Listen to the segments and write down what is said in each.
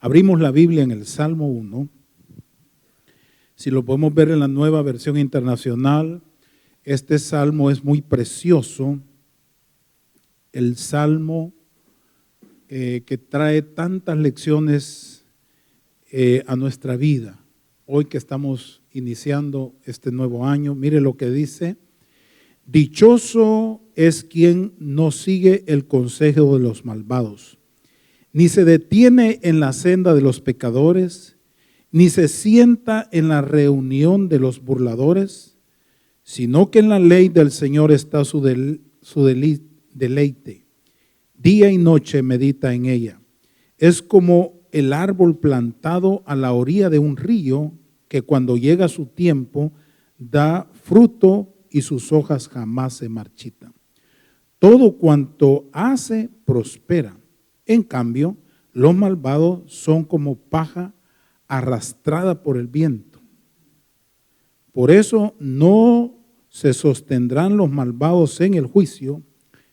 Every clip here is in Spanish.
Abrimos la Biblia en el Salmo 1. Si lo podemos ver en la Nueva Versión Internacional, este salmo es muy precioso. El salmo que trae tantas lecciones a nuestra vida. Hoy que estamos iniciando este nuevo año, mire lo que dice: dichoso es quien no sigue el consejo de los malvados, ni se detiene en la senda de los pecadores, ni se sienta en la reunión de los burladores, sino que en la ley del Señor está su deleite. Día y noche medita en ella. Es como el árbol plantado a la orilla de un río, que cuando llega su tiempo da fruto y sus hojas jamás se marchitan. Todo cuanto hace prospera. En cambio, los malvados son como paja arrastrada por el viento. Por eso no se sostendrán los malvados en el juicio,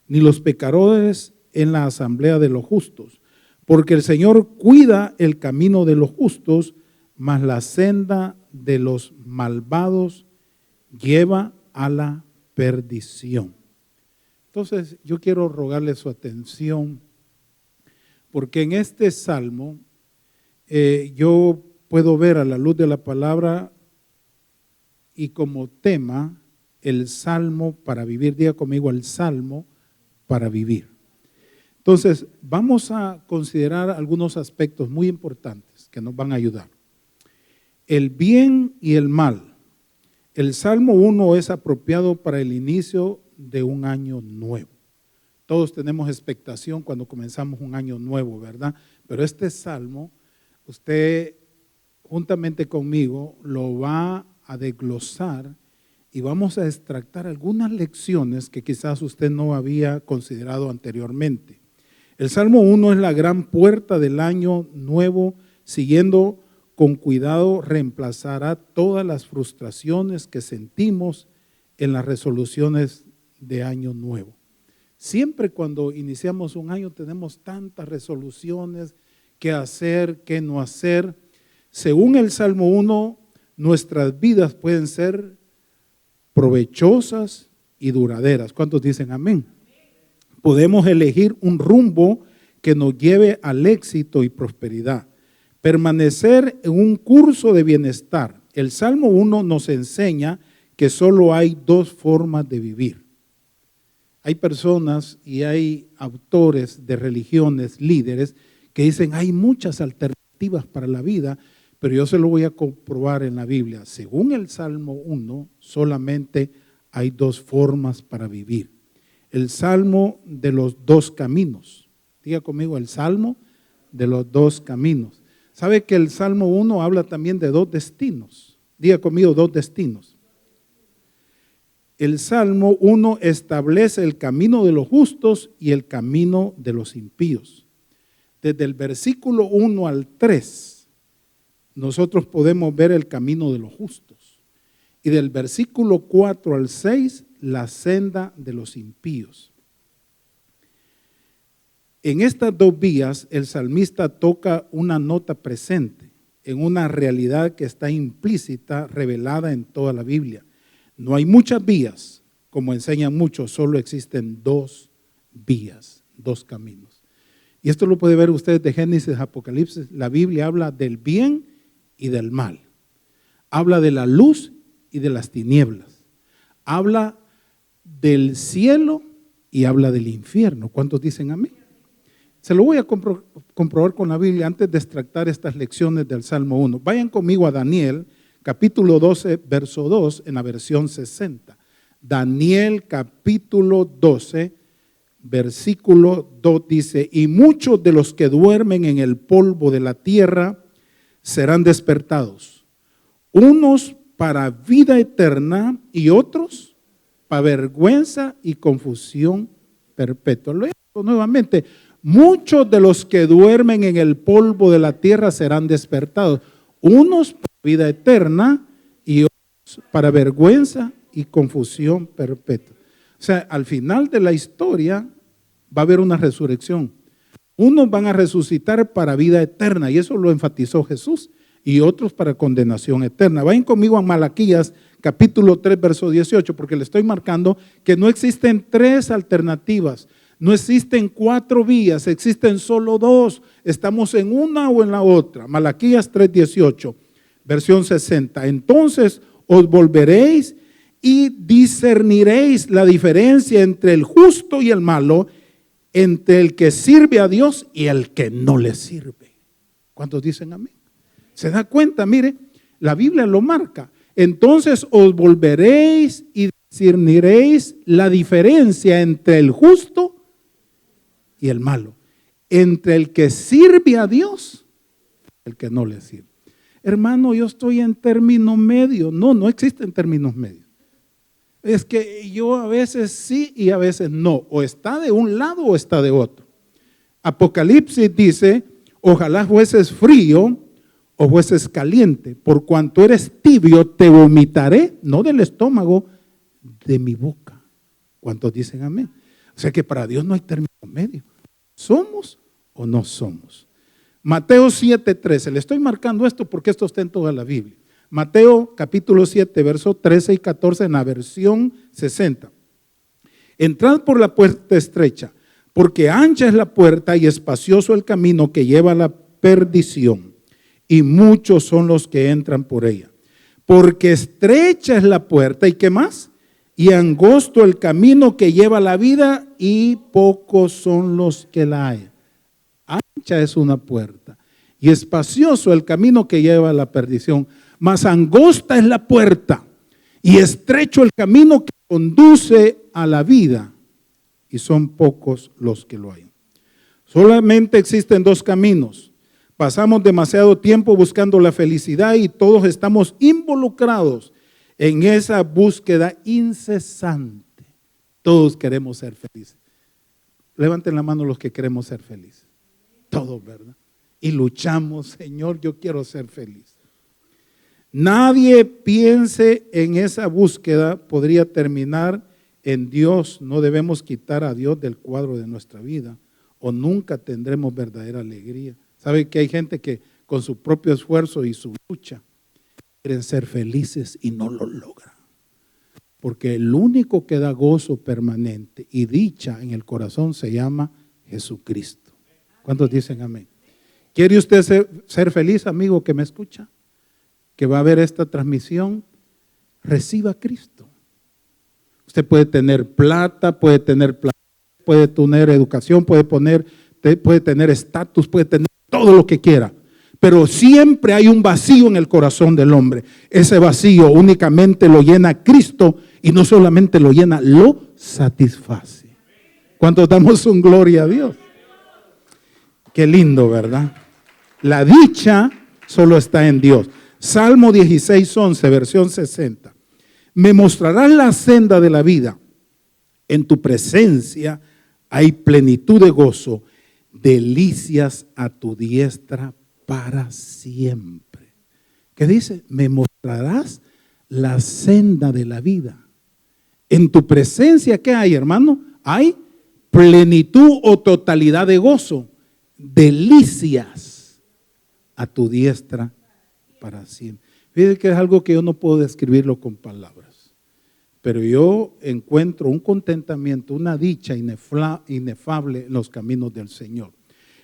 ni los pecadores en la asamblea de los justos, porque el Señor cuida el camino de los justos, mas la senda de los malvados lleva a la perdición. Entonces yo quiero rogarle su atención, porque en este salmo yo puedo ver a la luz de la palabra y como tema el salmo para vivir. Diga conmigo: el salmo para vivir. Entonces vamos a considerar algunos aspectos muy importantes que nos van a ayudar. El bien y el mal. El Salmo 1 es apropiado para el inicio de un año nuevo. Todos tenemos expectación cuando comenzamos un año nuevo, ¿verdad? Pero este salmo, usted juntamente conmigo lo va a desglosar y vamos a extractar algunas lecciones que quizás usted no había considerado anteriormente. El Salmo 1 es la gran puerta del año nuevo. Siguiendo con cuidado, reemplazará todas las frustraciones que sentimos en las resoluciones de año nuevo. Siempre cuando iniciamos un año tenemos tantas resoluciones, qué hacer, qué no hacer. Según el Salmo 1, nuestras vidas pueden ser provechosas y duraderas. ¿Cuántos dicen amén? Podemos elegir un rumbo que nos lleve al éxito y prosperidad. Permanecer en un curso de bienestar. El Salmo 1 nos enseña que solo hay dos formas de vivir. Hay personas y hay autores de religiones, líderes, que dicen hay muchas alternativas para la vida, pero yo se lo voy a comprobar en la Biblia. Según el Salmo 1, solamente hay dos formas para vivir. El Salmo de los dos caminos. Diga conmigo: el Salmo de los dos caminos. ¿Sabe que el Salmo 1 habla también de dos destinos? Diga conmigo: dos destinos. El Salmo 1 establece el camino de los justos y el camino de los impíos. Desde el versículo 1 al 3, nosotros podemos ver el camino de los justos. Y del versículo 4 al 6, la senda de los impíos. En estas dos vías, el salmista toca una nota presente en una realidad que está implícita, revelada en toda la Biblia. No hay muchas vías, como enseñan muchos, solo existen dos vías, dos caminos. Y esto lo puede ver usted de Génesis a Apocalipsis. La Biblia habla del bien y del mal. Habla de la luz y de las tinieblas. Habla del cielo y habla del infierno. ¿Cuántos dicen amén? Se lo voy a comprobar con la Biblia antes de extractar estas lecciones del Salmo 1. Vayan conmigo a Daniel, capítulo 12, verso 2, en la versión 60. Daniel, capítulo 12, versículo 2 dice: y muchos de los que duermen en el polvo de la tierra serán despertados, unos para vida eterna y otros para vergüenza y confusión perpetua. Lo digo nuevamente: muchos de los que duermen en el polvo de la tierra serán despertados, unos para vida eterna y otros para vergüenza y confusión perpetua. O sea, al final de la historia va a haber una resurrección. Unos van a resucitar para vida eterna, y eso lo enfatizó Jesús, y otros para condenación eterna. Vayan conmigo a Malaquías, capítulo 3, verso 18, porque le estoy marcando que no existen tres alternativas, no existen cuatro vías, existen solo dos. Estamos en una o en la otra. Malaquías 3, 18, versión 60. Entonces os volveréis y discerniréis la diferencia entre el justo y el malo, entre el que sirve a Dios y el que no le sirve. ¿Cuántos dicen amén? ¿Se da cuenta? Mire, la Biblia lo marca. Entonces os volveréis y discerniréis la diferencia entre el justo y el malo, entre el que sirve a Dios y el que no le sirve. Hermano, yo estoy en término medio. No existen términos medios. Es que yo a veces sí y a veces no. O está de un lado o está de otro. Apocalipsis dice, ojalá fueses frío o fueses caliente. Por cuanto eres tibio, te vomitaré, no del estómago, de mi boca. ¿Cuántos dicen amén? O sea que para Dios no hay término medio. ¿Somos o no somos? Mateo 7:13. Le estoy marcando esto porque esto está en toda la Biblia. Mateo capítulo 7, versos 13 y 14 en la versión 60. Entrad por la puerta estrecha, porque ancha es la puerta y espacioso el camino que lleva a la perdición, y muchos son los que entran por ella. Porque estrecha es la puerta, ¿y qué más? Y angosto el camino que lleva a la vida, y pocos son los que la hallan. Ancha es una puerta, y espacioso el camino que lleva a la perdición. Mas angosta es la puerta y estrecho el camino que conduce a la vida, y son pocos los que lo hallan. Solamente existen dos caminos. Pasamos demasiado tiempo buscando la felicidad y todos estamos involucrados en esa búsqueda incesante. Todos queremos ser felices. Levanten la mano los que queremos ser felices. Todos, ¿verdad? Y luchamos, Señor, yo quiero ser feliz. Nadie piense en esa búsqueda podría terminar en Dios. No debemos quitar a Dios del cuadro de nuestra vida o nunca tendremos verdadera alegría. ¿Sabe que hay gente que con su propio esfuerzo y su lucha quieren ser felices y no lo logran? Porque el único que da gozo permanente y dicha en el corazón se llama Jesucristo. ¿Cuántos dicen amén? ¿Quiere usted ser feliz, amigo que me escucha? Que va a ver esta transmisión, reciba a Cristo. Usted puede tener plata, puede tener educación, puede tener estatus, puede tener todo lo que quiera, pero siempre hay un vacío en el corazón del hombre. Ese vacío únicamente lo llena Cristo, y no solamente lo llena, lo satisface. ¿Cuántos damos un gloria a Dios? Qué lindo, ¿verdad? La dicha solo está en Dios. Salmo 16:11, versión 60. Me mostrarás la senda de la vida. En tu presencia hay plenitud de gozo, delicias a tu diestra para siempre. ¿Qué dice? Me mostrarás la senda de la vida. En tu presencia, ¿qué hay, hermano? Hay plenitud o totalidad de gozo, delicias a tu diestra para siempre. Fíjense que es algo que yo no puedo describirlo con palabras, pero yo encuentro un contentamiento, una dicha inefable en los caminos del Señor.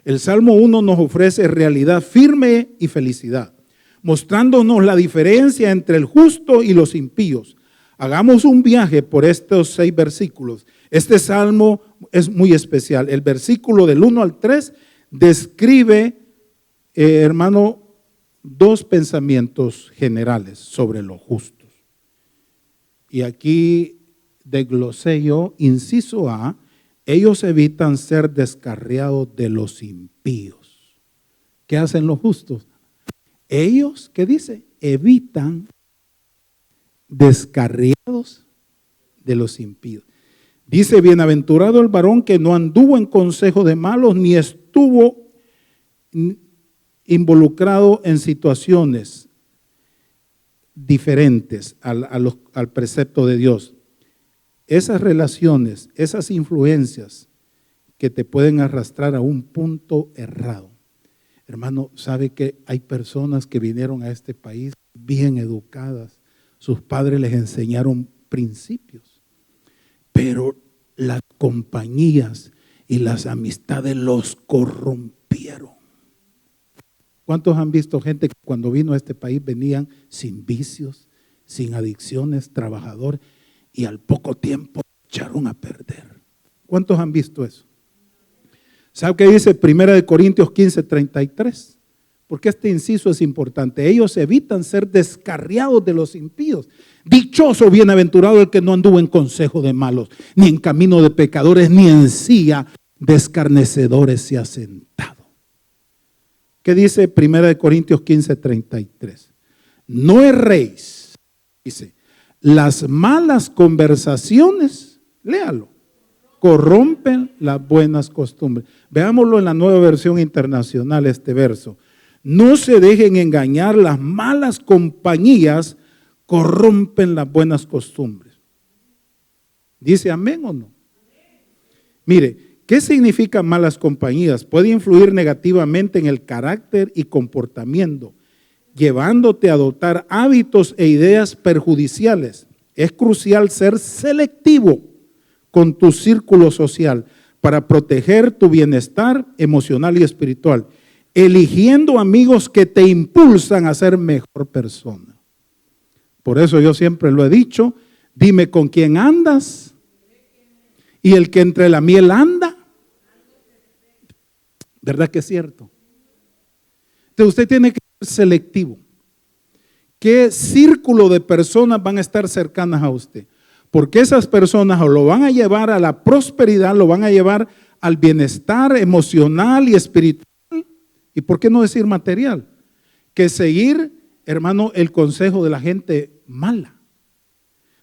El Salmo 1 nos ofrece realidad firme y felicidad, mostrándonos la diferencia entre el justo y los impíos. Hagamos un viaje por estos 6 versículos. Este salmo es muy especial. El versículo del 1 al 3 describe, hermano, 2 pensamientos generales sobre los justos. Y aquí desglosé yo, inciso A, ellos evitan ser descarriados de los impíos. ¿Qué hacen los justos? Ellos, ¿qué dice? Evitan descarriados de los impíos. Dice, bienaventurado el varón que no anduvo en consejo de malos, ni estuvo involucrado en situaciones diferentes al precepto de Dios. Esas relaciones, esas influencias que te pueden arrastrar a un punto errado. Hermano, ¿sabe que hay personas que vinieron a este país bien educadas? Sus padres les enseñaron principios, pero las compañías y las amistades los corrompieron. ¿Cuántos han visto gente que cuando vino a este país venían sin vicios, sin adicciones, trabajadores, y al poco tiempo echaron a perder? ¿Cuántos han visto eso? ¿Sabe qué dice 1 Corintios 15:33? Porque este inciso es importante. Ellos evitan ser descarriados de los impíos. Dichoso, bienaventurado el que no anduvo en consejo de malos, ni en camino de pecadores, ni en silla de escarnecedores se ha sentado. ¿Qué dice 1 Corintios 15:33? No erréis, dice, las malas conversaciones, léalo, corrompen las buenas costumbres. Veámoslo en la Nueva Versión Internacional, este verso. No se dejen engañar, las malas compañías corrompen las buenas costumbres. ¿Dice amén o no? Mire, ¿qué significa malas compañías? Puede influir negativamente en el carácter y comportamiento, llevándote a adoptar hábitos e ideas perjudiciales. Es crucial ser selectivo con tu círculo social para proteger tu bienestar emocional y espiritual, eligiendo amigos que te impulsan a ser mejor persona. Por eso yo siempre lo he dicho, dime con quién andas y el que entre la miel anda. ¿Verdad que es cierto? Entonces usted tiene que ser selectivo. ¿Qué círculo de personas van a estar cercanas a usted? Porque esas personas o lo van a llevar a la prosperidad, lo van a llevar al bienestar emocional y espiritual. ¿Y por qué no decir material? Que seguir, hermano, el consejo de la gente mala.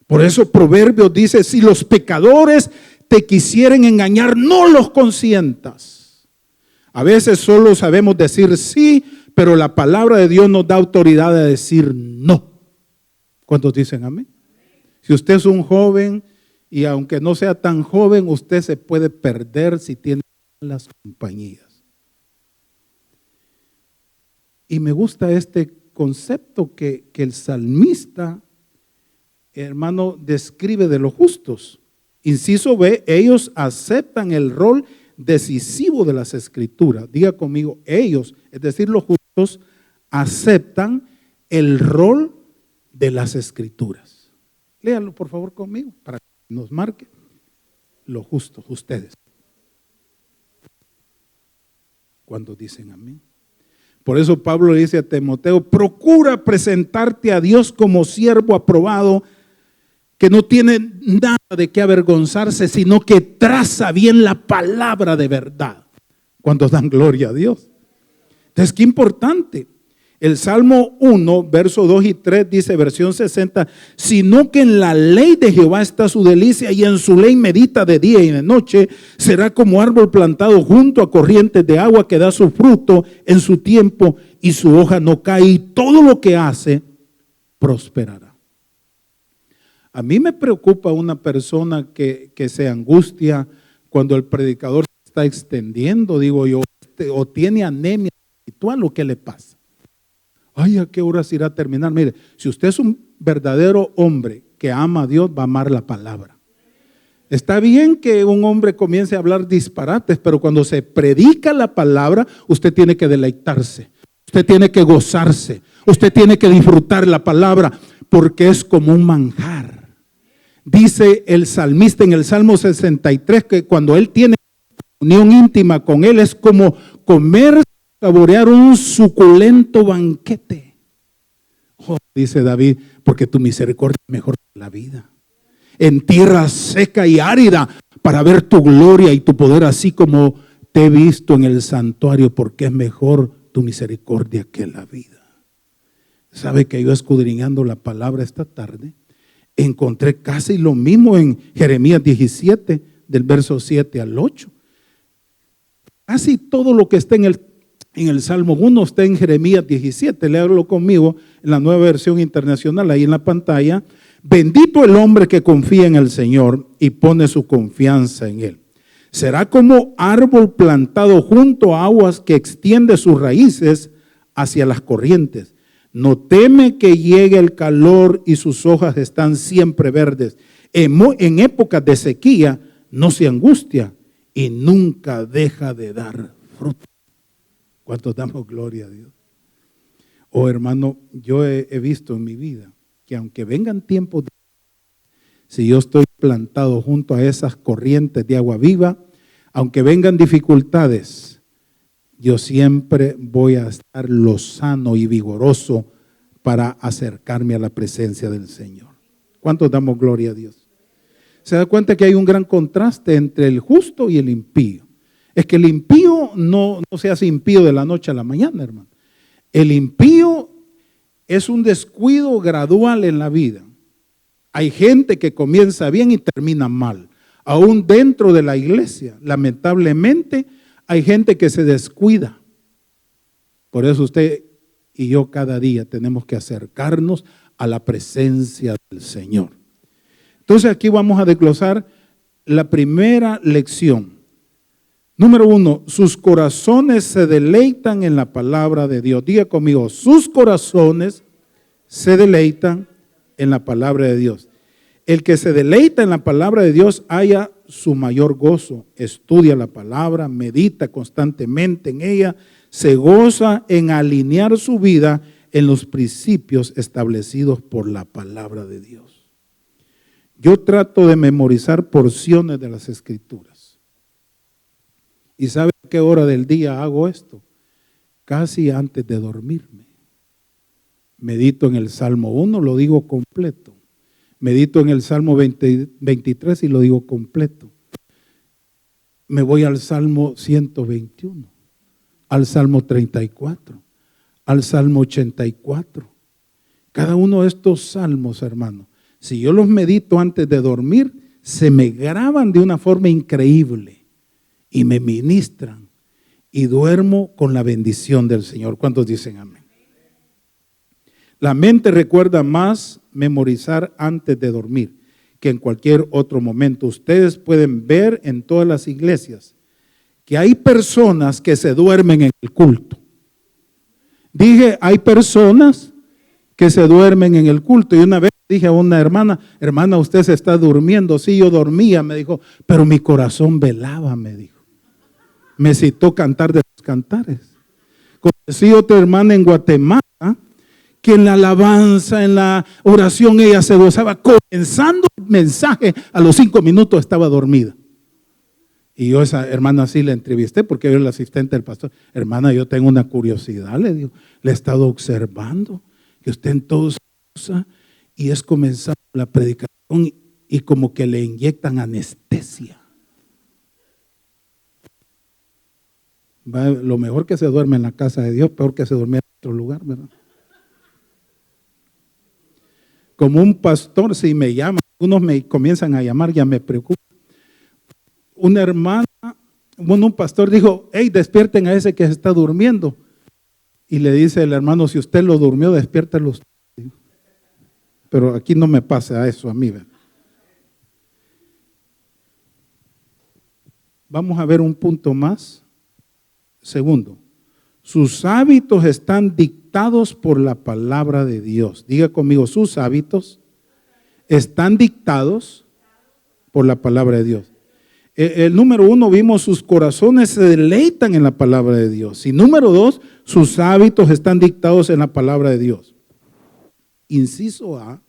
Por eso Proverbios dice, si los pecadores te quisieren engañar, no los consientas. A veces solo sabemos decir sí, pero la palabra de Dios nos da autoridad de decir no. ¿Cuántos dicen amén? Si usted es un joven y aunque no sea tan joven, usted se puede perder si tiene malas compañías. Y me gusta este concepto que el salmista, hermano, describe de los justos. Inciso B, ellos aceptan el rol decisivo de las escrituras. Diga conmigo, ellos, es decir, los justos, aceptan el rol de las escrituras. Léalo por favor conmigo para que nos marque los justos, ustedes. Cuando dicen amén. Por eso Pablo le dice a Timoteo, procura presentarte a Dios como siervo aprobado, que no tiene nada de qué avergonzarse, sino que traza bien la palabra de verdad. Cuando dan gloria a Dios. Entonces, qué importante. El Salmo 1, versos 2 y 3 dice, versión 60, sino que en la ley de Jehová está su delicia y en su ley medita de día y de noche. Será como árbol plantado junto a corrientes de agua que da su fruto en su tiempo y su hoja no cae y todo lo que hace prosperará. A mí me preocupa una persona que se angustia cuando el predicador se está extendiendo, digo yo, o tiene anemia espiritual o qué le pasa. Ay, ¿a qué horas irá a terminar? Mire, si usted es un verdadero hombre que ama a Dios, va a amar la palabra. Está bien que un hombre comience a hablar disparates, pero cuando se predica la palabra, usted tiene que deleitarse, usted tiene que gozarse, usted tiene que disfrutar la palabra, porque es como un manjar. Dice el salmista en el Salmo 63 que cuando él tiene unión íntima con él, es como comer, saborear un suculento banquete. Oh, dice David, porque tu misericordia es mejor que la vida. En tierra seca y árida, para ver tu gloria y tu poder, así como te he visto en el santuario, porque es mejor tu misericordia que la vida. ¿Sabe que yo escudriñando la palabra esta tarde, encontré casi lo mismo en Jeremías 17, del verso 7 al 8? Casi todo lo que está en el Salmo 1 está en Jeremías 17, léalo conmigo en la Nueva Versión Internacional, ahí en la pantalla. Bendito el hombre que confía en el Señor y pone su confianza en Él. Será como árbol plantado junto a aguas que extiende sus raíces hacia las corrientes. No teme que llegue el calor y sus hojas están siempre verdes. En épocas de sequía no se angustia y nunca deja de dar fruto. ¿Cuántos damos gloria a Dios? Oh, hermano, yo he visto en mi vida que aunque vengan tiempos, si yo estoy plantado junto a esas corrientes de agua viva, aunque vengan dificultades, yo siempre voy a estar lozano y vigoroso para acercarme a la presencia del Señor. ¿Cuántos damos gloria a Dios? Se da cuenta que hay un gran contraste entre el justo y el impío. Es que el impío no se hace impío de la noche a la mañana, hermano. El impío es un descuido gradual en la vida. Hay gente que comienza bien y termina mal. Aún dentro de la iglesia, lamentablemente, hay gente que se descuida. Por eso usted y yo cada día tenemos que acercarnos a la presencia del Señor. Entonces aquí vamos a desglosar la primera lección. Número 1, sus corazones se deleitan en la palabra de Dios. Diga conmigo, sus corazones se deleitan en la palabra de Dios. El que se deleita en la palabra de Dios halla su mayor gozo, estudia la palabra, medita constantemente en ella, se goza en alinear su vida en los principios establecidos por la palabra de Dios. Yo trato de memorizar porciones de las Escrituras. ¿Y sabe a qué hora del día hago esto? Casi antes de dormirme. Medito en el Salmo 1, lo digo completo. Medito en el Salmo 23 y lo digo completo. Me voy al Salmo 121, al Salmo 34, al Salmo 84. Cada uno de estos salmos, hermano, si yo los medito antes de dormir, se me graban de una forma increíble y me ministran y duermo con la bendición del Señor. ¿Cuántos dicen amén? La mente recuerda más memorizar antes de dormir que en cualquier otro momento. Ustedes pueden ver en todas las iglesias que hay personas que se duermen en el culto. Dije, hay personas que se duermen en el culto. Y una vez dije a una hermana, usted se está durmiendo. Sí, yo dormía, me dijo, pero mi corazón velaba, me dijo. Me citó cantar de los cantares. Conocí otra hermana en Guatemala, que en la alabanza, en la oración, ella se gozaba. Comenzando el mensaje, a los 5 minutos estaba dormida. Y yo a esa hermana así la entrevisté, porque yo era el asistente del pastor. Hermana, yo tengo una curiosidad, le digo, le he estado observando, que usted en todo se goza, y es comenzando la predicación, y como que le inyectan anestesia. Lo mejor que se duerme en la casa de Dios, peor que se duerme en otro lugar, ¿verdad? Como un pastor, si me llama, algunos me comienzan a llamar, ya me preocupa. Una hermana, un pastor dijo, hey, despierten a ese que se está durmiendo. Y le dice el hermano, si usted lo durmió, despiértelo usted. Pero aquí no me pasa eso a mí, ¿verdad? Vamos a ver un punto más. Segundo, sus hábitos están dictados por la palabra de Dios. Diga conmigo, sus hábitos están dictados por la palabra de Dios. El número 1, vimos sus corazones se deleitan en la palabra de Dios. Y número 2, sus hábitos están dictados en la palabra de Dios. Inciso A,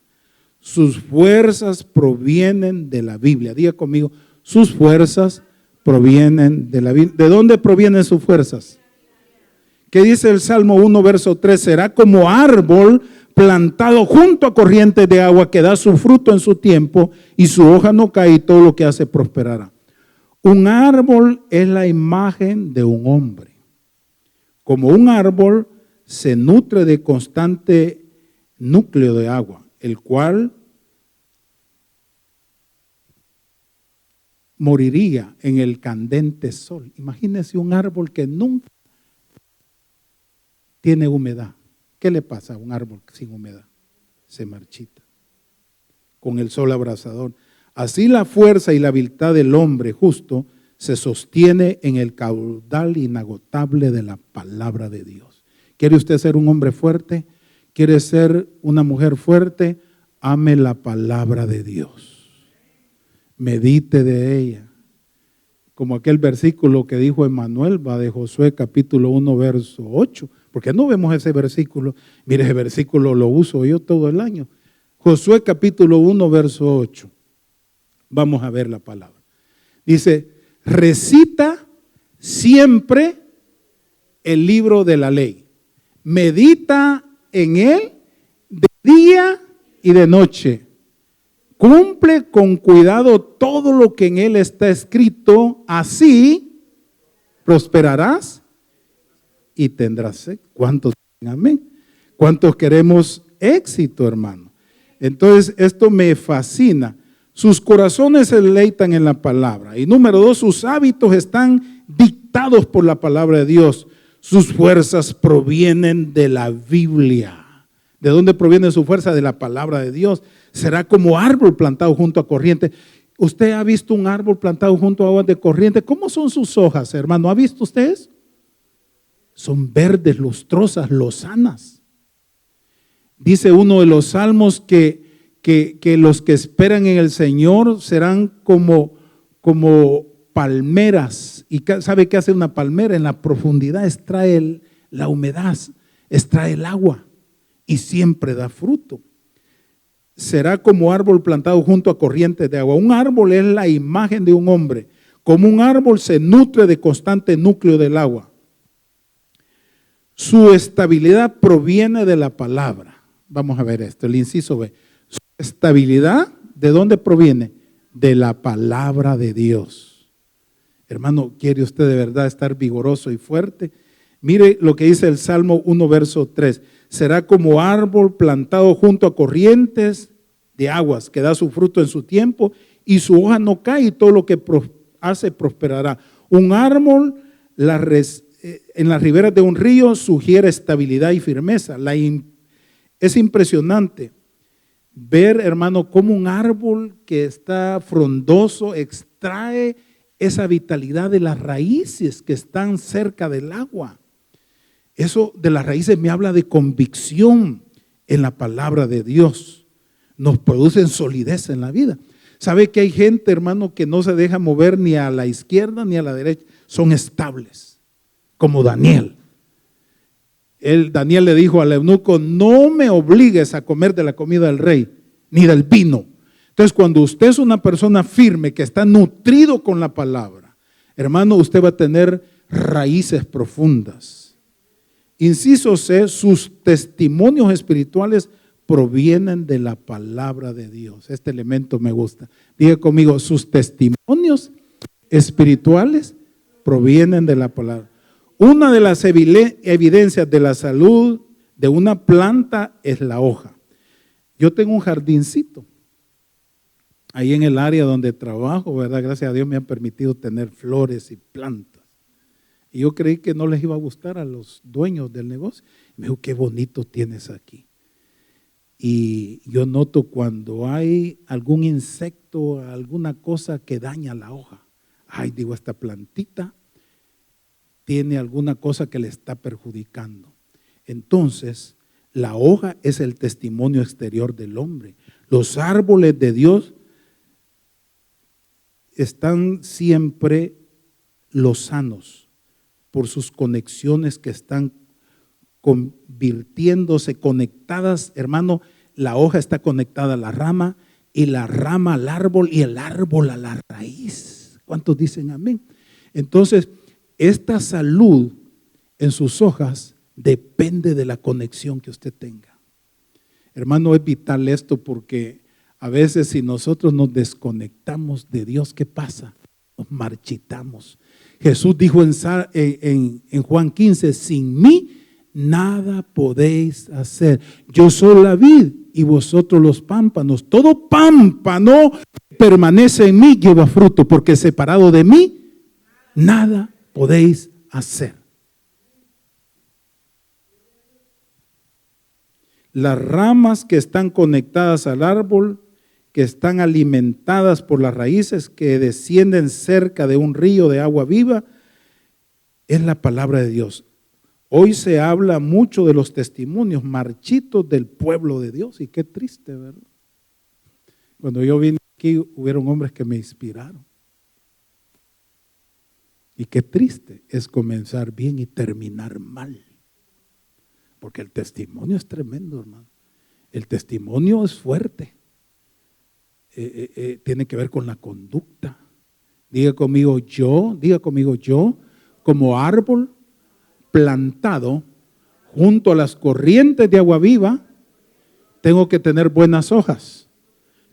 sus fuerzas provienen de la Biblia. Diga conmigo, sus fuerzas provienen de la Biblia. ¿De dónde provienen sus fuerzas? ¿Qué dice el Salmo 1, verso 3? Será como árbol plantado junto a corrientes de agua que da su fruto en su tiempo y su hoja no cae y todo lo que hace prosperará. Un árbol es la imagen de un hombre. Como un árbol se nutre de constante núcleo de agua, el cual moriría en el candente sol. Imagínense un árbol que nunca tiene humedad. ¿Qué le pasa a un árbol sin humedad? Se marchita con el sol abrasador. Así la fuerza y la habilidad del hombre justo se sostiene en el caudal inagotable de la palabra de Dios. ¿Quiere usted ser un hombre fuerte? ¿Quiere ser una mujer fuerte? Ame la palabra de Dios. Medite de ella. Como aquel versículo que dijo Emmanuel, va de Josué capítulo 1, verso 8. Porque no vemos ese versículo. Mire, ese versículo lo uso yo todo el año. Josué capítulo 1, verso 8. Vamos a ver la palabra. Dice, recita siempre el libro de la ley. Medita en él de día y de noche. Cumple con cuidado todo lo que en él está escrito, así prosperarás y tendrás éxito. ¿Cuántos dicen amén? ¿Cuántos queremos éxito, hermano? Entonces, esto me fascina. Sus corazones se deleitan en la palabra. Y número 2, sus hábitos están dictados por la palabra de Dios. Sus fuerzas provienen de la Biblia. ¿De dónde proviene su fuerza? De la palabra de Dios. Será como árbol plantado junto a corriente. ¿Usted ha visto un árbol plantado junto a aguas de corriente? ¿Cómo son sus hojas, hermano? ¿Ha visto ustedes? Son verdes, lustrosas, lozanas. Dice uno de los salmos que los que esperan en el Señor serán como palmeras. ¿Y sabe qué hace una palmera? En la profundidad extrae la humedad, extrae el agua y siempre da fruto. Será como árbol plantado junto a corrientes de agua. Un árbol es la imagen de un hombre. Como un árbol se nutre de constante núcleo del agua. Su estabilidad proviene de la palabra. Vamos a ver esto, el inciso B. Su estabilidad, ¿de dónde proviene? De la palabra de Dios. Hermano, ¿quiere usted de verdad estar vigoroso y fuerte? Mire lo que dice el Salmo 1, verso 3. Será como árbol plantado junto a corrientes de aguas, que da su fruto en su tiempo y su hoja no cae y todo lo que hace prosperará. Un árbol en las riberas de un río sugiere estabilidad y firmeza. Es impresionante ver, hermano, cómo un árbol que está frondoso extrae esa vitalidad de las raíces que están cerca del agua. Eso de las raíces me habla de convicción en la palabra de Dios. Nos producen solidez en la vida. ¿Sabe que hay gente, hermano, que no se deja mover ni a la izquierda ni a la derecha? Son estables, como Daniel. Daniel le dijo al eunuco, no me obligues a comer de la comida del rey, ni del vino. Entonces, cuando usted es una persona firme, que está nutrido con la palabra, hermano, usted va a tener raíces profundas. Inciso C, sus testimonios espirituales provienen de la palabra de Dios. Este elemento me gusta. Diga conmigo, sus testimonios espirituales provienen de la palabra. Una de las evidencias de la salud de una planta es la hoja. Yo tengo un jardincito ahí en el área donde trabajo, ¿verdad? Gracias a Dios me han permitido tener flores y plantas. Y yo creí que no les iba a gustar a los dueños del negocio. Me dijo, qué bonito tienes aquí. Y yo noto cuando hay algún insecto, alguna cosa que daña la hoja. Ay, digo, esta plantita tiene alguna cosa que le está perjudicando. Entonces, la hoja es el testimonio exterior del hombre. Los árboles de Dios están siempre lozanos por sus conexiones que están convirtiéndose, conectadas. Hermano, la hoja está conectada a la rama y la rama al árbol y el árbol a la raíz. ¿Cuántos dicen amén? Entonces, esta salud en sus hojas depende de la conexión que usted tenga. Hermano, es vital esto porque a veces si nosotros nos desconectamos de Dios, ¿qué pasa? Nos marchitamos. Jesús dijo en Juan 15, sin mí nada podéis hacer. Yo soy la vid y vosotros los pámpanos. Todo pámpano permanece en mí, lleva fruto, porque separado de mí nada podéis hacer. Las ramas que están conectadas al árbol, que están alimentadas por las raíces que descienden cerca de un río de agua viva, es la palabra de Dios. Hoy se habla mucho de los testimonios marchitos del pueblo de Dios, y qué triste, ¿verdad? Cuando yo vine aquí hubieron hombres que me inspiraron. Y qué triste es comenzar bien y terminar mal. Porque el testimonio es tremendo, hermano. El testimonio es fuerte. Tiene que ver con la conducta. Diga conmigo yo, como árbol plantado junto a las corrientes de agua viva, tengo que tener buenas hojas.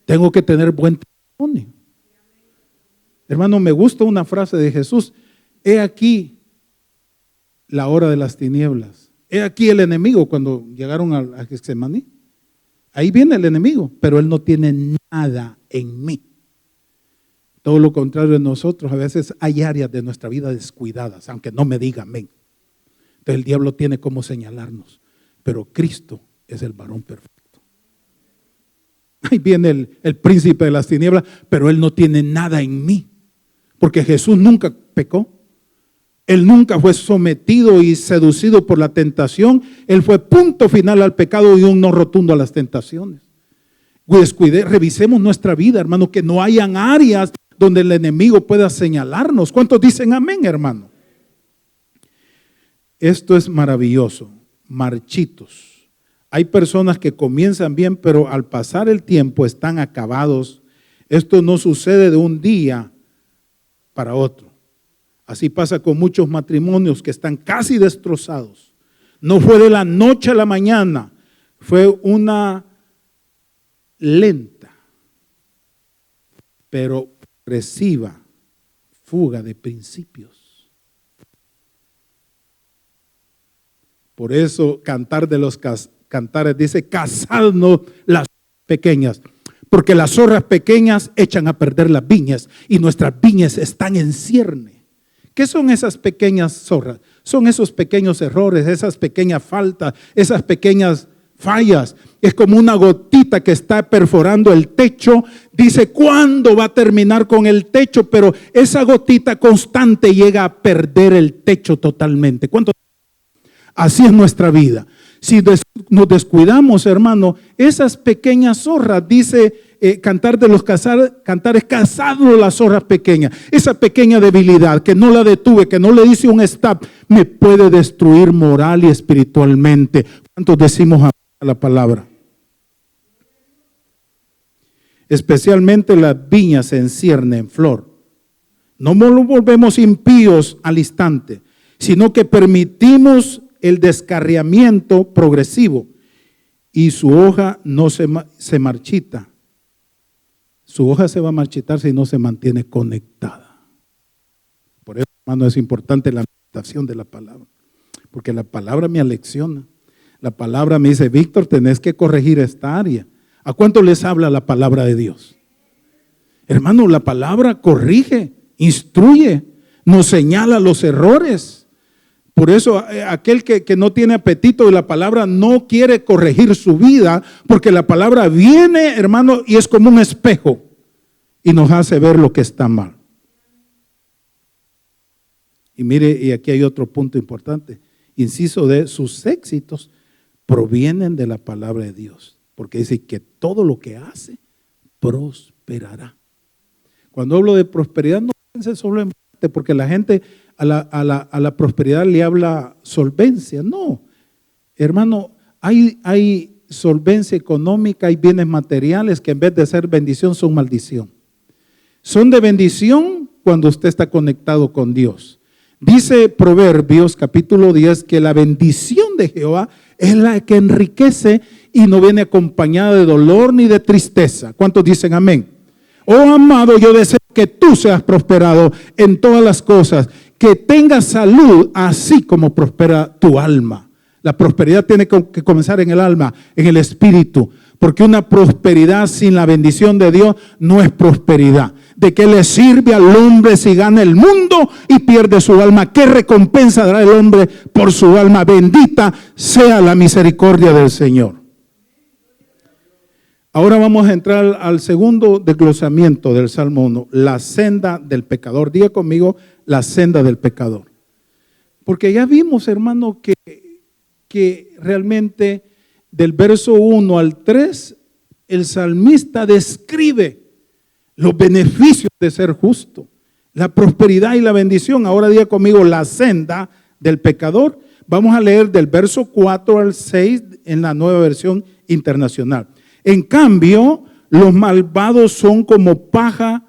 Tengo que tener buen testimonio. Hermano, me gusta una frase de Jesús. He aquí la hora de las tinieblas. He aquí el enemigo cuando llegaron a Getsemaní. Ahí viene el enemigo, pero él no tiene nada en mí. Todo lo contrario de nosotros, a veces hay áreas de nuestra vida descuidadas, aunque no me diga amén. Entonces el diablo tiene cómo señalarnos, pero Cristo es el varón perfecto. Ahí viene el príncipe de las tinieblas, pero él no tiene nada en mí, porque Jesús nunca pecó. Él nunca fue sometido y seducido por la tentación. Él fue punto final al pecado y un no rotundo a las tentaciones. Revisemos nuestra vida, hermano, que no hayan áreas donde el enemigo pueda señalarnos. ¿Cuántos dicen amén, hermano? Esto es maravilloso. Marchitos. Hay personas que comienzan bien, pero al pasar el tiempo están acabados. Esto no sucede de un día para otro. Así pasa con muchos matrimonios que están casi destrozados. No fue de la noche a la mañana, fue una lenta, pero progresiva fuga de principios. Por eso Cantar de los Cantares dice: cazadnos las pequeñas, porque las zorras pequeñas echan a perder las viñas y nuestras viñas están en cierne. ¿Qué son esas pequeñas zorras? Son esos pequeños errores, esas pequeñas faltas, esas pequeñas fallas. Es como una gotita que está perforando el techo. Dice, ¿cuándo va a terminar con el techo? Pero esa gotita constante llega a perder el techo totalmente. ¿Cuánto? Así es nuestra vida. Si nos descuidamos, hermano, esas pequeñas zorras, dice Cantar de los Cantares, cazadlo las zorras pequeñas. Esa pequeña debilidad que no la detuve, que no le hice un stop, me puede destruir moral y espiritualmente. ¿Cuántos decimos a la palabra? Especialmente las viñas en cierne, en flor. No nos volvemos impíos al instante, sino que permitimos el descarriamiento progresivo y su hoja no se marchita. Su hoja se va a marchitar si no se mantiene conectada. Por eso, hermano, es importante la meditación de la palabra, porque la palabra me alecciona. La palabra me dice, Víctor, tenés que corregir esta área. ¿A cuánto les habla la palabra de Dios? Hermano, la palabra corrige, instruye, nos señala los errores. Por eso aquel que no tiene apetito de la palabra no quiere corregir su vida, porque la palabra viene, hermano, y es como un espejo y nos hace ver lo que está mal. Y mire, y aquí hay otro punto importante. Inciso de sus éxitos provienen de la palabra de Dios, porque dice que todo lo que hace prosperará. Cuando hablo de prosperidad, no piense solo en parte, porque la gente a la prosperidad le habla solvencia. No, hermano, hay solvencia económica, hay bienes materiales que en vez de ser bendición son maldición. Son de bendición cuando usted está conectado con Dios. Dice Proverbios capítulo 10 que la bendición de Jehová es la que enriquece y no viene acompañada de dolor ni de tristeza. ¿Cuántos dicen amén? Oh amado, yo deseo que tú seas prosperado en todas las cosas, que tengas salud así como prospera tu alma. La prosperidad tiene que comenzar en el alma, en el espíritu, porque una prosperidad sin la bendición de Dios no es prosperidad. ¿De qué le sirve al hombre si gana el mundo y pierde su alma? ¿Qué recompensa dará el hombre por su alma? Bendita sea la misericordia del Señor. Ahora vamos a entrar al segundo desglosamiento del Salmo 1, la senda del pecador. Diga conmigo, la senda del pecador. Porque ya vimos, hermano, que realmente del verso 1 al 3, el salmista describe los beneficios de ser justo, la prosperidad y la bendición. Ahora diga conmigo, la senda del pecador. Vamos a leer del verso 4 al 6 en la Nueva Versión Internacional. En cambio, los malvados son como paja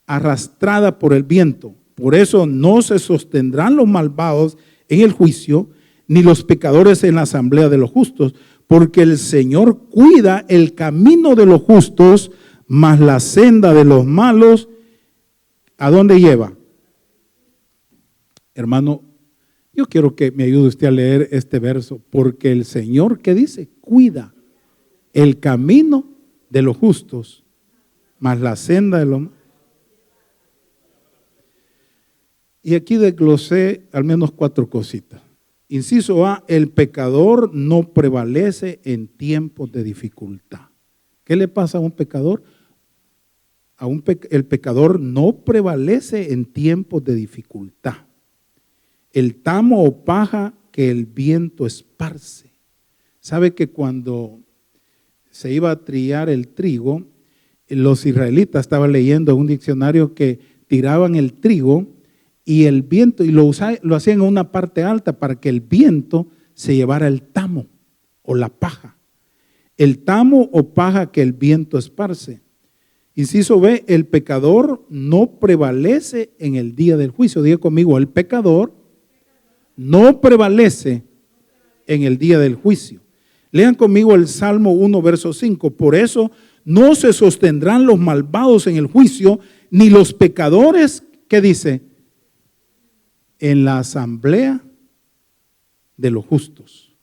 arrastrada por el viento. Por eso no se sostendrán los malvados en el juicio, ni los pecadores en la asamblea de los justos, porque el Señor cuida el camino de los justos, mas la senda de los malos, ¿a dónde lleva? Hermano, yo quiero que me ayude usted a leer este verso, porque el Señor, ¿qué dice? Cuida el camino de los justos, mas la senda de los malos. Y aquí desglosé al menos 4 cositas. Inciso A, el pecador no prevalece en tiempos de dificultad. ¿Qué le pasa a un pecador? El pecador no prevalece en tiempos de dificultad. El tamo o paja que el viento esparce. ¿Sabe que cuando se iba a trillar el trigo, los israelitas, estaban leyendo en un diccionario que tiraban el trigo y el viento, y lo hacían en una parte alta para que el viento se llevara el tamo o la paja. El tamo o paja que el viento esparce. Inciso B, el pecador no prevalece en el día del juicio. Diga conmigo, el pecador no prevalece en el día del juicio. Lean conmigo el Salmo 1, verso 5. Por eso no se sostendrán los malvados en el juicio, ni los pecadores, ¿qué dice? En la asamblea de los justos.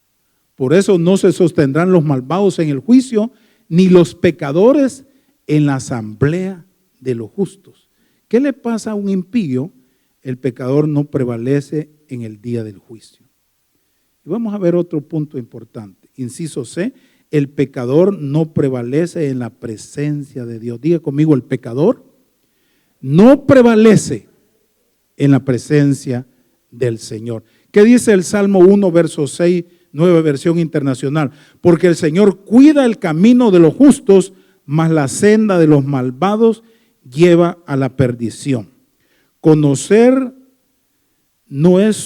Por eso no se sostendrán los malvados en el juicio, ni los pecadores en la asamblea de los justos. ¿Qué le pasa a un impío? El pecador no prevalece en el día del juicio. Y vamos a ver otro punto importante. Inciso C, el pecador no prevalece en la presencia de Dios. Diga conmigo, el pecador no prevalece en la presencia del Señor. ¿Qué dice el Salmo 1, verso 6, Nueva Versión Internacional? Porque el Señor cuida el camino de los justos, mas la senda de los malvados lleva a la perdición. Conocer no es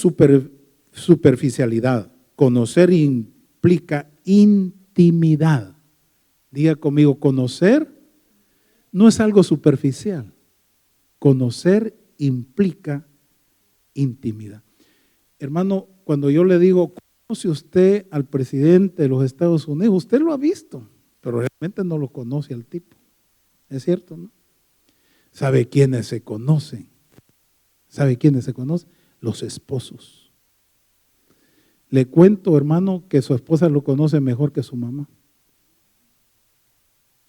superficialidad. Conocer implica intimidad. Diga conmigo, conocer no es algo superficial. Conocer implica intimidad. Hermano, cuando yo le digo, ¿conoce usted al presidente de los Estados Unidos? Usted lo ha visto, pero realmente no lo conoce al tipo. ¿Es cierto, no? ¿Sabe quiénes se conocen? ¿Sabe quiénes se conocen? Los esposos. Le cuento, hermano, que su esposa lo conoce mejor que su mamá.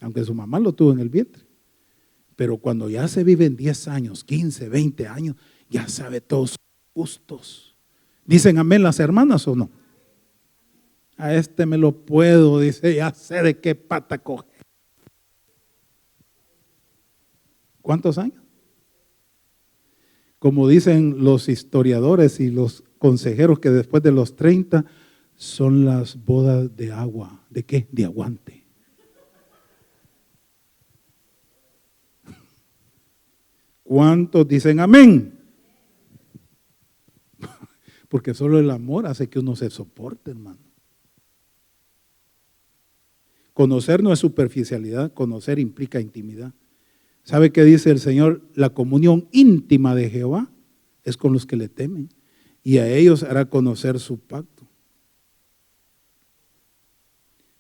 Aunque su mamá lo tuvo en el vientre. Pero cuando ya se viven 10 años, 15, 20 años, ya sabe todos sus gustos. ¿Dicen amén las hermanas o no? A este me lo puedo, dice, ya sé de qué pata coge. ¿Cuántos años? Como dicen los historiadores y los consejeros, que después de los 30 son las bodas de agua. ¿De qué? De aguante. ¿Cuántos dicen amén? Porque solo el amor hace que uno se soporte, hermano. Conocer no es superficialidad, conocer implica intimidad. ¿Sabe qué dice el Señor? La comunión íntima de Jehová es con los que le temen, y a ellos hará conocer su pacto.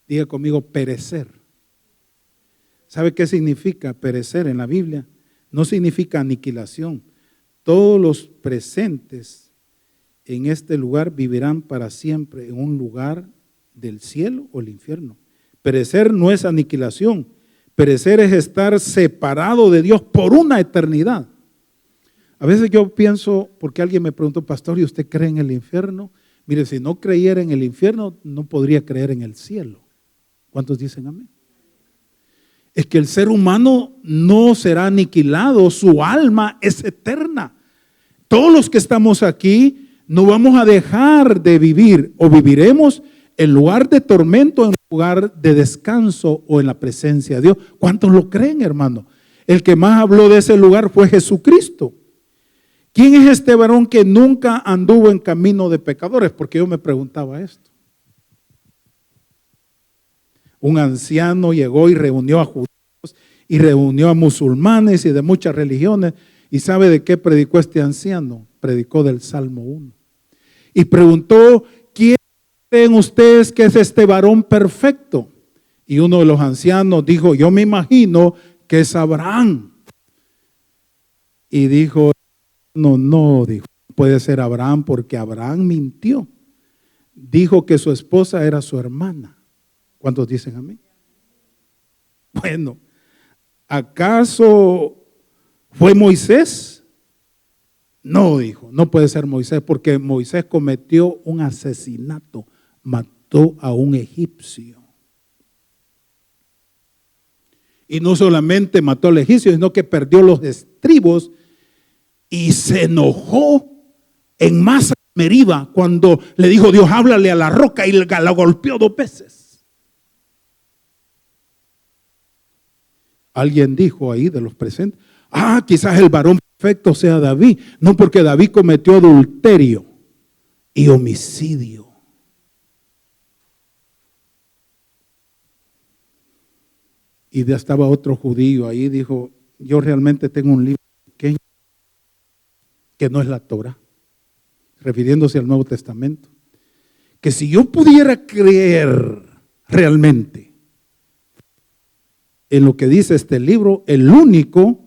Diga conmigo, perecer. ¿Sabe qué significa perecer en la Biblia? No significa aniquilación. Todos los presentes en este lugar vivirán para siempre en un lugar del cielo o el infierno. Perecer no es aniquilación. Perecer es estar separado de Dios por una eternidad. A veces yo pienso, porque alguien me preguntó, pastor, ¿y usted cree en el infierno? Mire, si no creyera en el infierno, no podría creer en el cielo. ¿Cuántos dicen amén? es que el ser humano no será aniquilado, su alma es eterna. Todos los que estamos aquí no vamos a dejar de vivir, o viviremos en lugar de tormento, en lugar de descanso o en la presencia de Dios. ¿Cuántos lo creen, hermano? El que más habló de ese lugar fue Jesucristo. ¿Quién es este varón que nunca anduvo en camino de pecadores? Porque yo me preguntaba esto. Un anciano llegó y reunió a judíos y reunió a musulmanes y de muchas religiones. ¿Y sabe de qué predicó este anciano? Predicó del Salmo 1. Y preguntó, ¿quién creen ustedes que es este varón perfecto? Y uno de los ancianos dijo, yo me imagino que es Abraham. Y dijo, no, dijo, puede ser Abraham porque Abraham mintió. Dijo que su esposa era su hermana. ¿Cuántos dicen amén? Bueno, ¿acaso fue Moisés? No, dijo, no puede ser Moisés porque Moisés cometió un asesinato, mató a un egipcio. Y no solamente mató al egipcio, sino que perdió los estribos y se enojó en masa Meriba cuando le dijo Dios, háblale a la roca, y la golpeó 2 veces. Alguien dijo ahí de los presentes, quizás el varón perfecto sea David. No, porque David cometió adulterio y homicidio. Y ya estaba otro judío ahí, dijo, yo realmente tengo un libro pequeño que no es la Torah, refiriéndose al Nuevo Testamento, que si yo pudiera creer realmente en lo que dice este libro, el único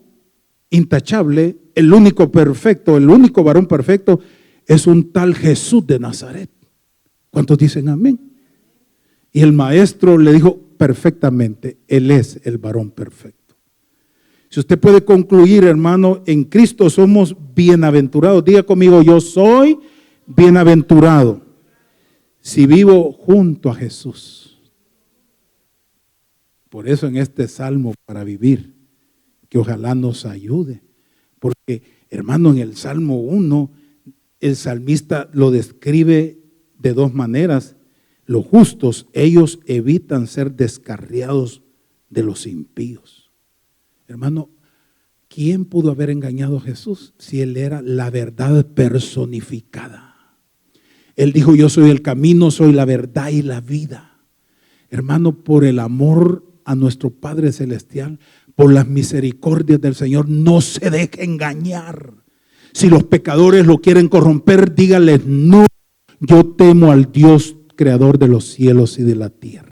intachable, el único perfecto, el único varón perfecto es un tal Jesús de Nazaret. ¿Cuántos dicen amén? Y el maestro le dijo perfectamente, Él es el varón perfecto. Si usted puede concluir, hermano, en Cristo somos bienaventurados. Diga conmigo, yo soy bienaventurado si vivo junto a Jesús. Por eso en este salmo para vivir, que ojalá nos ayude. Porque, hermano, en el Salmo 1, el salmista lo describe de 2 maneras. Los justos, ellos evitan ser descarriados de los impíos. Hermano, ¿quién pudo haber engañado a Jesús si Él era la verdad personificada? Él dijo, yo soy el camino, soy la verdad y la vida. Hermano, por el amor a nuestro Padre Celestial, por las misericordias del Señor, no se deje engañar. Si los pecadores lo quieren corromper, dígales, no, yo temo al Dios creador de los cielos y de la tierra.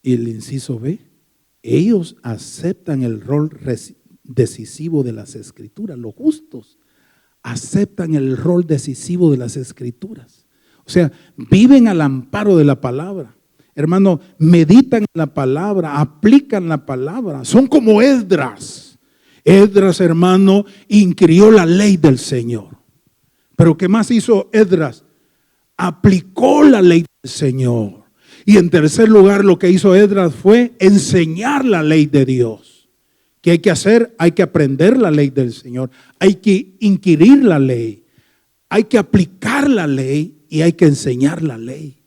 Y el inciso B, ellos aceptan el rol decisivo de las Escrituras, los justos aceptan el rol decisivo de las Escrituras. O sea, viven al amparo de la palabra. Hermano, meditan en la palabra, aplican la palabra. Son como Esdras. Esdras, hermano, inquirió la ley del Señor. Pero ¿qué más hizo Esdras? Aplicó la ley del Señor. Y en tercer lugar, lo que hizo Esdras fue enseñar la ley de Dios. ¿Qué hay que hacer? Hay que aprender la ley del Señor. Hay que inquirir la ley. Hay que aplicar la ley. Y hay que enseñar la ley.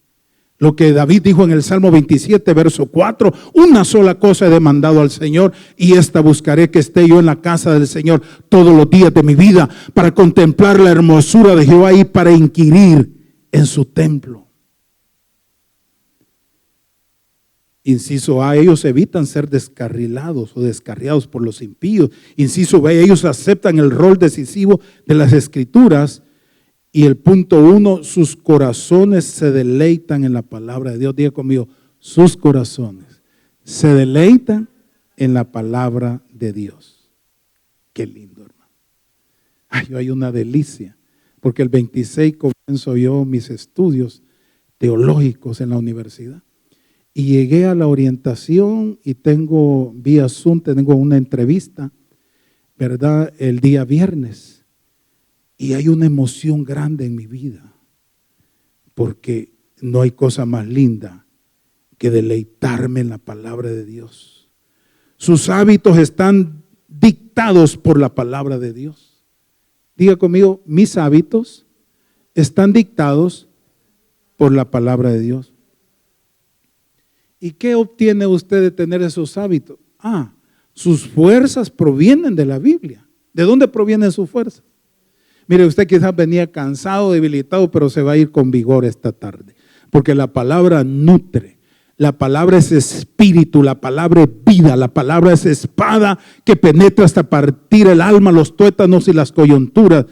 Lo que David dijo en el Salmo 27, verso 4, una sola cosa he demandado al Señor y esta buscaré, que esté yo en la casa del Señor todos los días de mi vida, para contemplar la hermosura de Jehová y para inquirir en su templo. Inciso A, ellos evitan ser descarrilados o descarriados por los impíos. Inciso B, ellos aceptan el rol decisivo de las Escrituras. Y el punto 1, sus corazones se deleitan en la palabra de Dios. Diga conmigo, sus corazones se deleitan en la palabra de Dios. Qué lindo, hermano. Hay una delicia, porque el 26 comienzo yo mis estudios teológicos en la universidad. Y llegué a la orientación y tengo vía Zoom, tengo una entrevista, ¿verdad? El día viernes. Y hay una emoción grande en mi vida, porque no hay cosa más linda que deleitarme en la palabra de Dios. Sus hábitos están dictados por la palabra de Dios. Diga conmigo, mis hábitos están dictados por la palabra de Dios. ¿Y qué obtiene usted de tener esos hábitos? Sus fuerzas provienen de la Biblia. ¿De dónde provienen sus fuerzas? Mire, usted quizás venía cansado, debilitado, pero se va a ir con vigor esta tarde. Porque la palabra nutre, la palabra es espíritu, la palabra es vida, la palabra es espada que penetra hasta partir el alma, los tuétanos y las coyunturas.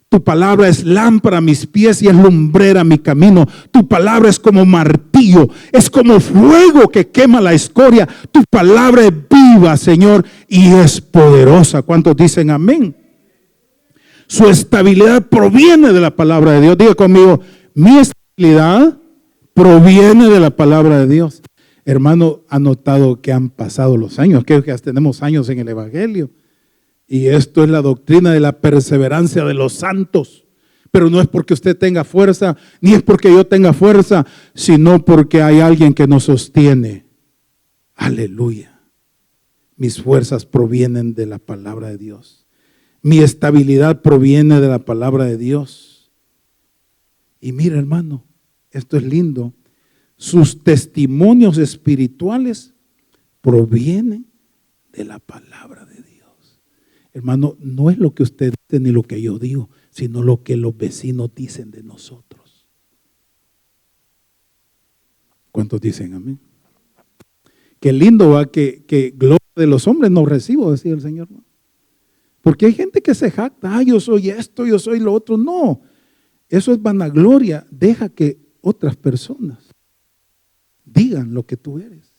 Tu palabra es lámpara a mis pies y es lumbrera a mi camino. Tu palabra es como martillo, es como fuego que quema la escoria. Tu palabra es viva, Señor, y es poderosa. ¿Cuántos dicen amén? Su estabilidad proviene de la palabra de Dios. Diga conmigo, mi estabilidad proviene de la palabra de Dios. Hermano, ha notado que han pasado los años, que ya tenemos años en el Evangelio. Y esto es la doctrina de la perseverancia de los santos. Pero no es porque usted tenga fuerza, ni es porque yo tenga fuerza, sino porque hay alguien que nos sostiene. Aleluya. Mis fuerzas provienen de la palabra de Dios. Mi estabilidad proviene de la palabra de Dios. Y mira, hermano, esto es lindo. Sus testimonios espirituales provienen de la palabra de Dios. Hermano, no es lo que usted dice ni lo que yo digo, sino lo que los vecinos dicen de nosotros. ¿Cuántos dicen amén? Qué lindo va que gloria de los hombres no recibo, decía el Señor. Porque hay gente que se jacta, yo soy esto, yo soy lo otro. No, eso es vanagloria. Deja que otras personas digan lo que tú eres.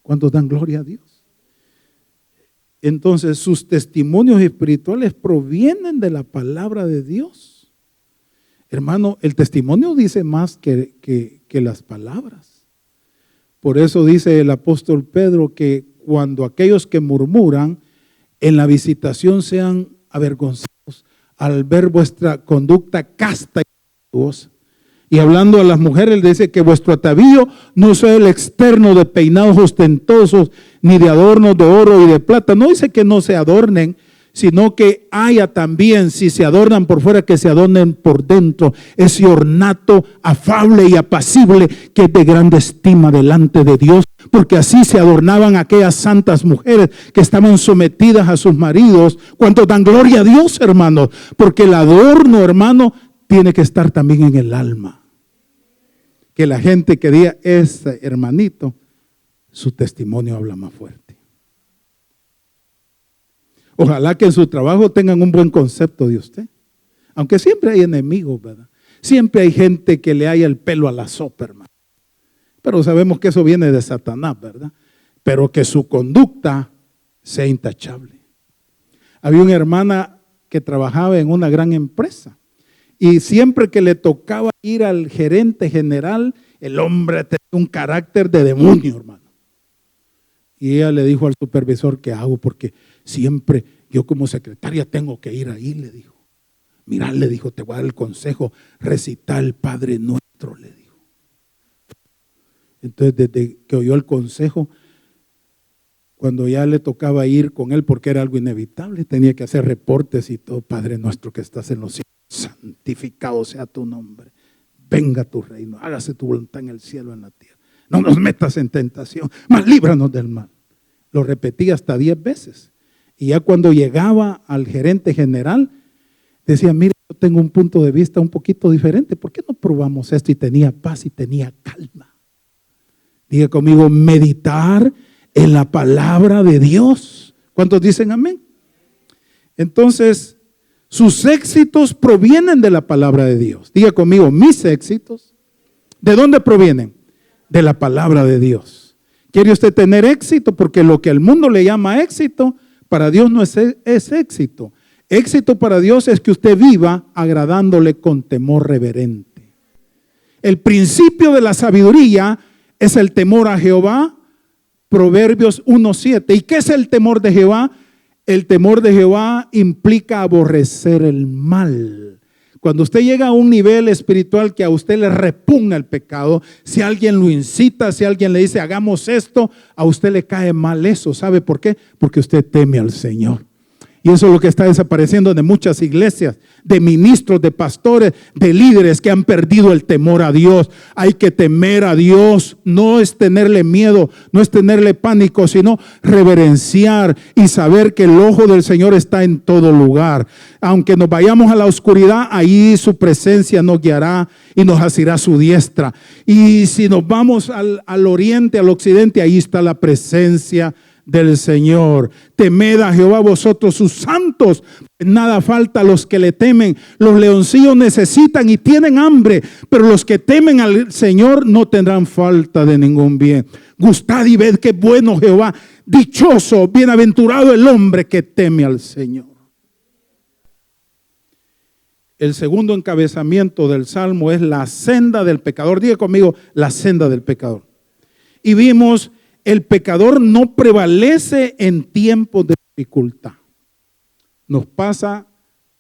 ¿Cuántos dan gloria a Dios? Entonces, sus testimonios espirituales provienen de la palabra de Dios. Hermano, el testimonio dice más que las palabras. Por eso dice el apóstol Pedro que cuando aquellos que murmuran en la visitación sean avergonzados al ver vuestra conducta casta y virtuosa. Y hablando a las mujeres, le dice que vuestro atavío no sea el externo de peinados ostentosos, ni de adornos de oro y de plata. No dice que no se adornen, sino que haya también, si se adornan por fuera, que se adornen por dentro. Ese ornato afable y apacible que es de grande estima delante de Dios. Porque así se adornaban aquellas santas mujeres que estaban sometidas a sus maridos. ¿Cuántos dan gloria a Dios, hermanos? Porque el adorno, hermano, tiene que estar también en el alma. Que la gente que diga, ese hermanito, su testimonio habla más fuerte. Ojalá que en su trabajo tengan un buen concepto de usted. Aunque siempre hay enemigos, ¿verdad? Siempre hay gente que le haya el pelo a la sopa, hermano. Pero sabemos que eso viene de Satanás, ¿verdad? Pero que su conducta sea intachable. Había una hermana que trabajaba en una gran empresa. Y siempre que le tocaba ir al gerente general, el hombre tenía un carácter de demonio, hermano. Y ella le dijo al supervisor, ¿qué hago? Porque siempre yo como secretaria tengo que ir ahí, le dijo. Mirá, le dijo, te voy a dar el consejo, recita el Padre Nuestro, le dijo. Entonces, desde que oyó el consejo, cuando ya le tocaba ir con él, porque era algo inevitable, tenía que hacer reportes y todo. Padre Nuestro que estás en los cielos, santificado sea tu nombre, venga tu reino, hágase tu voluntad en el cielo y en la tierra. No nos metas en tentación, mas líbranos del mal. Lo repetía hasta 10 veces. Y ya cuando llegaba al gerente general, decía, mire, yo tengo un punto de vista un poquito diferente. ¿Por qué no probamos esto? Y tenía paz y tenía calma. Diga conmigo, meditar en la palabra de Dios. ¿Cuántos dicen amén? Entonces, sus éxitos provienen de la palabra de Dios. Diga conmigo, mis éxitos, ¿de dónde provienen? De la palabra de Dios. ¿Quiere usted tener éxito? Porque lo que el mundo le llama éxito, para Dios no es éxito. Éxito para Dios es que usted viva agradándole con temor reverente. El principio de la sabiduría es el temor a Jehová, Proverbios 1:7. ¿Y qué es el temor de Jehová? El temor de Jehová implica aborrecer el mal. Cuando usted llega a un nivel espiritual que a usted le repugna el pecado, si alguien lo incita, si alguien le dice hagamos esto, a usted le cae mal eso. ¿Sabe por qué? Porque usted teme al Señor. Y eso es lo que está desapareciendo de muchas iglesias, de ministros, de pastores, de líderes que han perdido el temor a Dios. Hay que temer a Dios, no es tenerle miedo, no es tenerle pánico, sino reverenciar y saber que el ojo del Señor está en todo lugar. Aunque nos vayamos a la oscuridad, ahí su presencia nos guiará y nos asirá su diestra. Y si nos vamos al oriente, al occidente, ahí está la presencia del Señor. Temed a Jehová vosotros sus santos, nada falta a los que le temen. Los leoncillos necesitan y tienen hambre, pero los que temen al Señor no tendrán falta de ningún bien. Gustad y ved qué bueno Jehová, dichoso, bienaventurado el hombre que teme al Señor. El segundo encabezamiento del Salmo es la senda del pecador. Diga conmigo, la senda del pecador. Y vimos, el pecador no prevalece en tiempos de dificultad. Nos pasa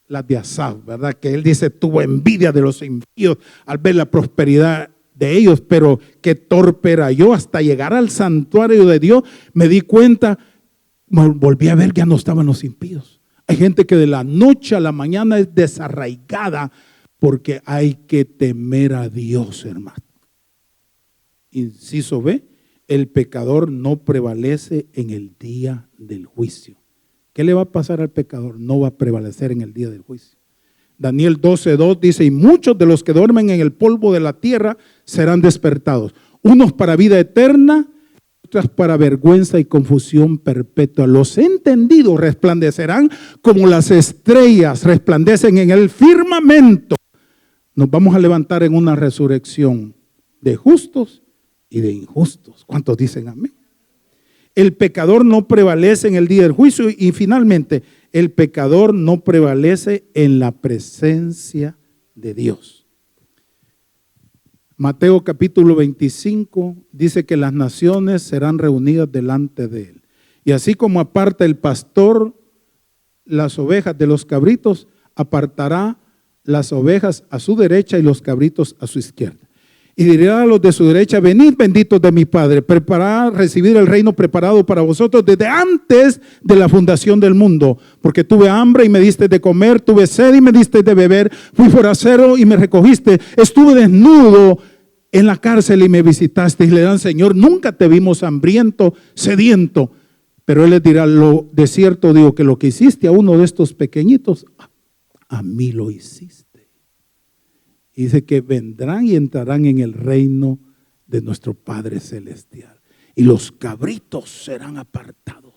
la de Asaf, ¿verdad? Que él dice, tuvo envidia de los impíos al ver la prosperidad de ellos, pero qué torpe era yo. Hasta llegar al santuario de Dios me di cuenta, volví a ver que ya no estaban los impíos. Hay gente que de la noche a la mañana es desarraigada porque hay que temer a Dios, hermano. Inciso B. El pecador no prevalece en el día del juicio. ¿Qué le va a pasar al pecador? No va a prevalecer en el día del juicio. Daniel 12:2 dice, y muchos de los que duermen en el polvo de la tierra serán despertados. Unos para vida eterna, otros para vergüenza y confusión perpetua. Los entendidos resplandecerán como las estrellas resplandecen en el firmamento. Nos vamos a levantar en una resurrección de justos y de injustos. ¿Cuántos dicen amén? El pecador no prevalece en el día del juicio y finalmente el pecador no prevalece en la presencia de Dios. Mateo capítulo 25 dice que las naciones serán reunidas delante de él. Y así como aparta el pastor las ovejas de los cabritos, apartará las ovejas a su derecha y los cabritos a su izquierda. Y dirá a los de su derecha, venid benditos de mi Padre, preparad, recibir el reino preparado para vosotros desde antes de la fundación del mundo. Porque tuve hambre y me diste de comer, tuve sed y me diste de beber, fui forastero y me recogiste, estuve desnudo en la cárcel y me visitaste. Y le dan, Señor, nunca te vimos hambriento, sediento. Pero Él les dirá, lo de cierto digo que lo que hiciste a uno de estos pequeñitos, a mí lo hiciste. Y dice que vendrán y entrarán en el reino de nuestro Padre Celestial. Y los cabritos serán apartados.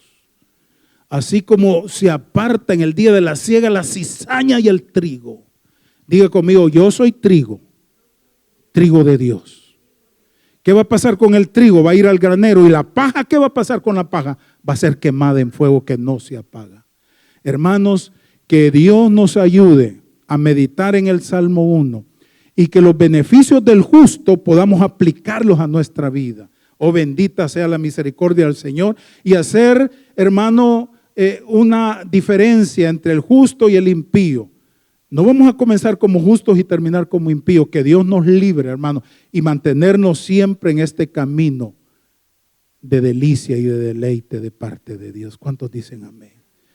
Así como se aparta en el día de la siega la cizaña y el trigo. Diga conmigo, yo soy trigo, trigo de Dios. ¿Qué va a pasar con el trigo? Va a ir al granero. ¿Y la paja? ¿Qué va a pasar con la paja? Va a ser quemada en fuego que no se apaga. Hermanos, que Dios nos ayude a meditar en el Salmo 1. Y que los beneficios del justo podamos aplicarlos a nuestra vida. Oh, bendita sea la misericordia del Señor. Y hacer, hermano, una diferencia entre el justo y el impío. No vamos a comenzar como justos y terminar como impíos. Que Dios nos libre, hermano. Y mantenernos siempre en este camino de delicia y de deleite de parte de Dios. ¿Cuántos dicen amén?